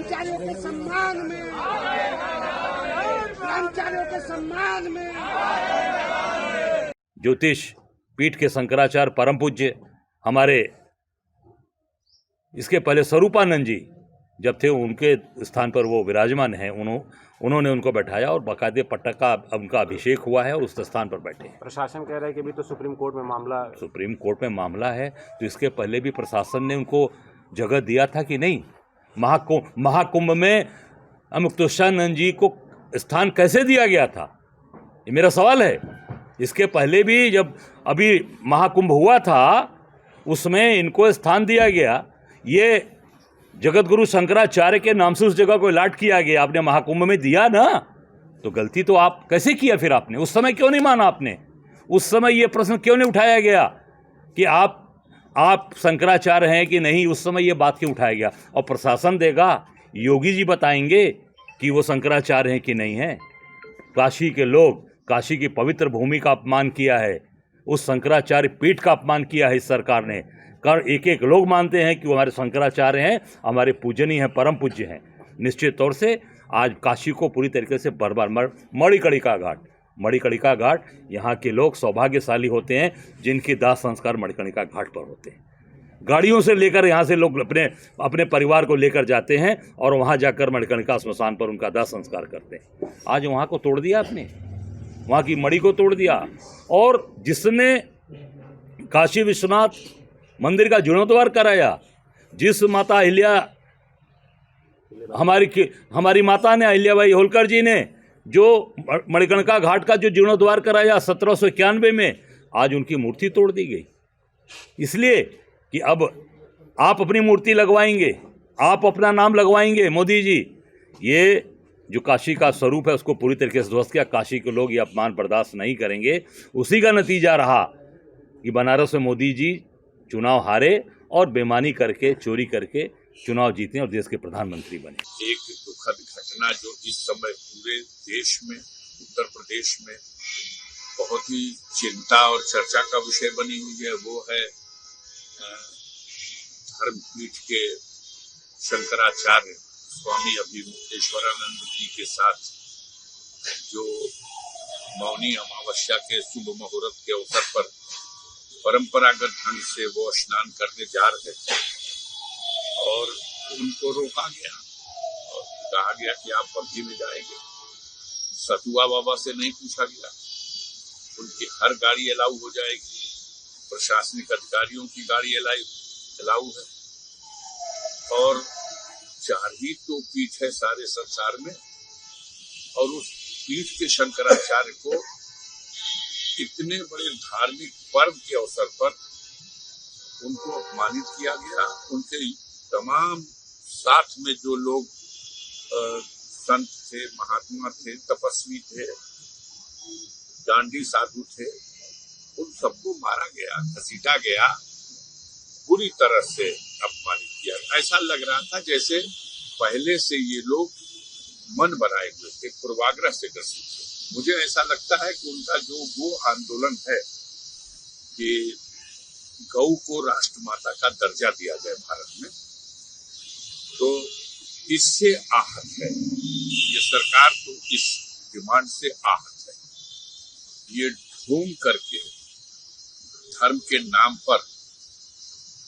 ब्रह्मचारियों के सम्मान में, ब्रह्मचारियों के सम्मान में। ज्योतिष पीठ के शंकराचार्य परम पूज्य हमारे इसके पहले स्वरूपानंद जी जब थे, उनके स्थान पर वो विराजमान हैं, उन्होंने उनको बैठाया और बाकायदे पट्टक का उनका अभिषेक हुआ है और उस स्थान पर बैठे हैं। प्रशासन कह रहा है कि अभी तो सुप्रीम कोर्ट में मामला है, तो इसके पहले भी प्रशासन ने उनको जगह दिया था कि नहीं? महाकुंभ में अमुक्तेश्वरानंद जी को स्थान कैसे दिया गया था, ये मेरा सवाल है। इसके पहले भी जब अभी महाकुंभ हुआ था उसमें इनको स्थान दिया गया। ये जगत गुरु शंकराचार्य के नाम से उस जगह को अलॉट किया गया, आपने महाकुंभ में दिया ना, तो गलती तो आप कैसे किया फिर? आपने उस समय क्यों नहीं माना? आपने उस समय ये प्रश्न क्यों नहीं उठाया गया कि आप शंकराचार्य हैं कि नहीं? उस समय ये बात क्यों उठाया गया? और प्रशासन देगा, योगी जी बताएंगे कि वो शंकराचार्य हैं कि नहीं है। काशी के लोग, काशी की पवित्र भूमि का अपमान किया है, उस शंकराचार्य पीठ का अपमान किया है इस सरकार ने। कारण एक लोग मानते हैं कि वो हमारे शंकराचार्य हैं, हमारे पूजनीय हैं, परम पूज्य हैं। निश्चित तौर से आज काशी को पूरी तरीके से बर्बाद। मणिकर्णिका घाट यहाँ के लोग सौभाग्यशाली होते हैं जिनके दाह संस्कार मणिकर्णिका घाट पर होते हैं। गाड़ियों से लेकर यहाँ से लोग अपने परिवार को लेकर जाते हैं और वहाँ जाकर मणिकर्णिका श्मशान पर उनका दाह संस्कार करते हैं। आज वहाँ को तोड़ दिया आपने, वहाँ की मणि को तोड़ दिया। और जिसने काशी विश्वनाथ मंदिर का जीर्णोद्धार कराया, जिस माता अहिल्या, हमारी माता ने, अहिल्याबाई होलकर जी ने जो मणिकर्णिका घाट का जो जीर्णोद्धार कराया 1791 में, आज उनकी मूर्ति तोड़ दी गई। इसलिए कि अब आप अपनी मूर्ति लगवाएंगे, आप अपना नाम लगवाएंगे मोदी जी। ये जो काशी का स्वरूप है उसको पूरी तरीके से ध्वस्त किया। काशी के लोग ये अपमान बर्दाश्त नहीं करेंगे। उसी का नतीजा रहा कि बनारस में मोदी जी चुनाव हारे और बेईमानी करके, चोरी करके चुनाव जीते और देश के प्रधानमंत्री बने। एक दुखद घटना जो इस समय पूरे देश में, उत्तर प्रदेश में बहुत ही चिंता और चर्चा का विषय बनी हुई है, वो है धर्मपीठ के शंकराचार्य स्वामी अभिमुक्तेश्वरानंद जी के साथ जो मौनी अमावस्या के शुभ मुहूर्त के अवसर पर परंपरागत ढंग से वो स्नान करने जा रहे थे और उनको रोका गया और कहा गया कि आप बग्घी में जाएंगे। सतुआ बाबा से नहीं पूछा गया, उनकी हर गाड़ी अलाउ हो जाएगी, प्रशासनिक अधिकारियों की गाड़ी अलाउ है। और 4 ही तो पीठ है सारे संसार में, और उस पीठ के शंकराचार्य को इतने बड़े धार्मिक पर्व के अवसर पर उनको अपमानित किया गया। उनके तमाम साथ में जो लोग संत थे, महात्मा थे, तपस्वी थे, दांडी साधु थे, उन सबको मारा गया, घसीटा गया, पूरी तरह से अपमानित किया। ऐसा लग रहा था जैसे पहले से ये लोग मन बनाए हुए थे, पूर्वाग्रह से ग्रसित थे। मुझे ऐसा लगता है कि उनका जो वो आंदोलन है कि गौ को राष्ट्रमाता का दर्जा दिया जाए भारत में, तो इससे आहत है ये सरकार, तो इस डिमांड से आहत है। ये ढूंढ करके धर्म के नाम पर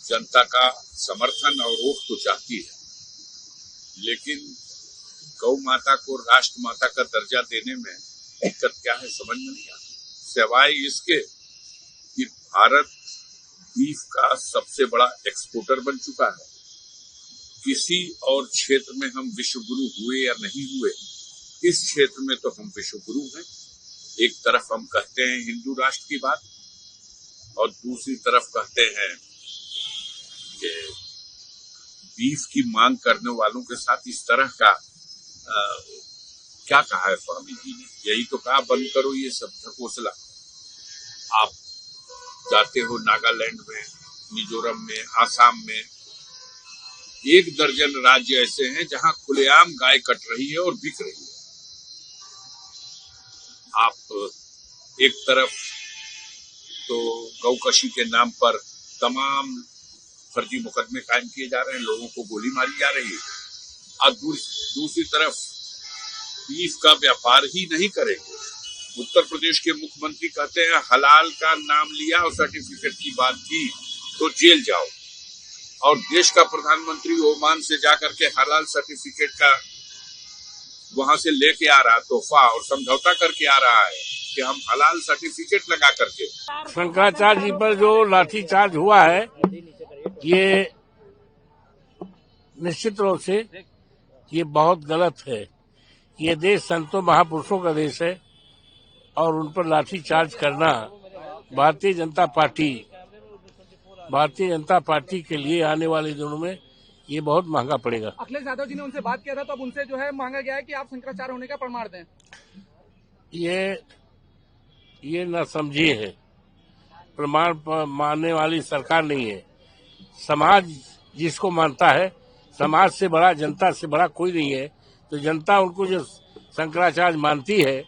जनता का समर्थन और वोट तो चाहती है, लेकिन गौ माता को राष्ट्र माता का दर्जा देने में दिक्कत क्या है समझ में नहीं आता। सिवाय इसके कि भारत बीफ का सबसे बड़ा एक्सपोर्टर बन चुका है। किसी और क्षेत्र में हम विश्व गुरु हुए या नहीं हुए, इस क्षेत्र में तो हम विश्व गुरु हैं। एक तरफ हम कहते हैं हिंदू राष्ट्र की बात और दूसरी तरफ कहते हैं कि बीफ की मांग करने वालों के साथ इस तरह का क्या कहा है स्वामी जी ने? यही तो कहा, बंद करो ये सब ढकोसला। आप जाते हो नागालैंड में, मिजोरम में, आसाम में, 1 दर्जन राज्य ऐसे हैं जहां खुलेआम गाय कट रही है और बिक रही है। आप एक तरफ तो गौकशी के नाम पर तमाम फर्जी मुकदमे कायम किए जा रहे हैं, लोगों को गोली मारी जा रही है। और दूसरी तरफ बीफ का व्यापार ही नहीं करेंगे। उत्तर प्रदेश के मुख्यमंत्री कहते हैं हलाल का नाम लिया और सर्टिफिकेट की बात की तो जेल जाओ, और देश का प्रधानमंत्री ओमान से जाकर के हलाल सर्टिफिकेट का वहां से लेके आ रहा तोहफा और समझौता करके आ रहा है कि हम हलाल सर्टिफिकेट लगा करके। शंकराचार्य जी पर जो लाठीचार्ज हुआ है ये निश्चित रूप से ये बहुत गलत है। ये देश संतों महापुरुषों का देश है और उन पर लाठीचार्ज करना भारतीय जनता पार्टी के लिए आने वाले दिनों में ये बहुत महंगा पड़ेगा। अखिलेश यादव जी ने उनसे बात किया था तो अब उनसे जो है मांगा गया है कि आप शंकराचार्य होने का प्रमाण दें। ये न समझिए है, प्रमाण मानने वाली सरकार नहीं है। समाज जिसको मानता है, समाज से बड़ा, जनता से बड़ा कोई नहीं है। तो जनता उनको जो शंकराचार्य मानती है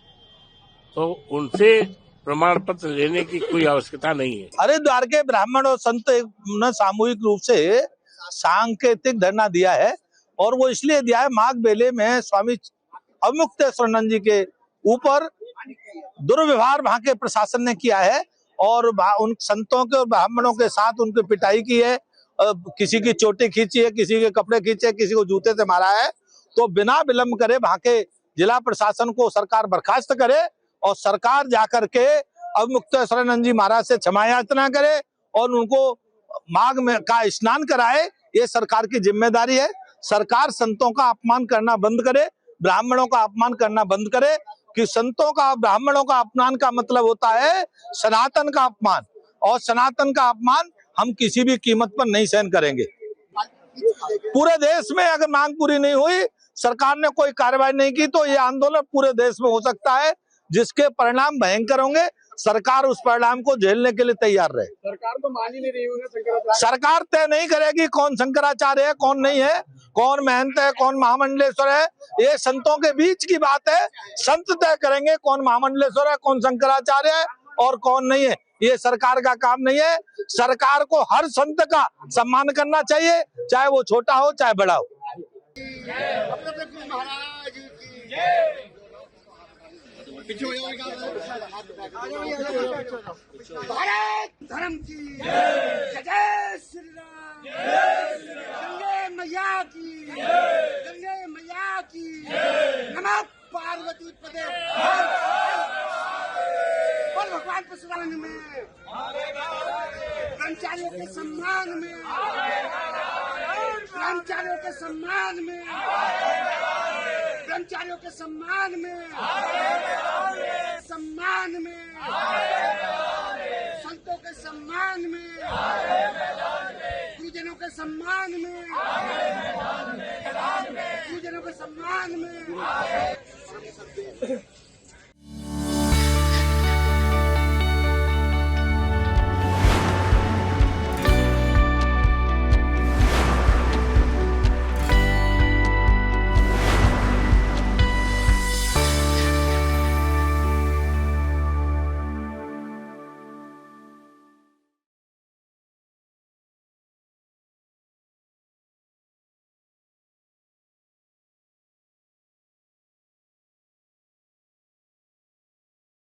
तो उनसे प्रमाण पत्र लेने की कोई आवश्यकता नहीं है। हरिद्वार के ब्राह्मण और संत ने सामूहिक रूप से सांकेतिक धरना दिया है और वो इसलिए दिया है, माघ मेले में स्वामी अवमुक्तेश्वरानंद जी के ऊपर दुर्व्यवहार वहां के प्रशासन ने किया है और उन संतों के और ब्राह्मणों के साथ उनकी पिटाई की है, किसी की चोटी खींची है, किसी के कपड़े खींचे, किसी को जूते से मारा है। तो बिना विलंब करे वहां के जिला प्रशासन को सरकार बर्खास्त करे और सरकार जाकर के अवमुक्तेश्वरानंद जी महाराज से क्षमा याचना करे और उनको माघ में का स्नान कराए। ये सरकार की जिम्मेदारी है। सरकार संतों का अपमान करना बंद करे, ब्राह्मणों का अपमान करना बंद करे, कि संतों का ब्राह्मणों का अपमान का मतलब होता है सनातन का अपमान, और सनातन का अपमान हम किसी भी कीमत पर नहीं सहन करेंगे। पूरे देश में अगर मांग पूरी नहीं हुई, सरकार ने कोई कार्रवाई नहीं की तो ये आंदोलन पूरे देश में हो सकता है, जिसके परिणाम भयंकर होंगे। सरकार उस परिणाम को झेलने के लिए तैयार रहे। सरकार तो मान ही नहीं रही है शंकराचार्य। सरकार तय नहीं करेगी कौन शंकराचार्य है, कौन नहीं है, कौन महंत है, कौन महामंडलेश्वर है। ये संतों के बीच की बात है। संत तय करेंगे कौन महामंडलेश्वर है, कौन शंकराचार्य है और कौन नहीं है। ये सरकार का काम नहीं है। सरकार को हर संत का सम्मान करना चाहिए, चाहे वो छोटा हो चाहे बड़ा हो। भारत धर्म की जय श्री राम, गंगे मैया की, गंगे मैया की, नमः पार्वती पदे, बोल भगवान परशुराम में, कर्मचारियों के सम्मान में, कर्मचारियों के सम्मान में, कर्मचारियों के सम्मान में, सम्मान में, संतों के सम्मान में, गुरुजनों के सम्मान में, गुरुजनों के सम्मान में।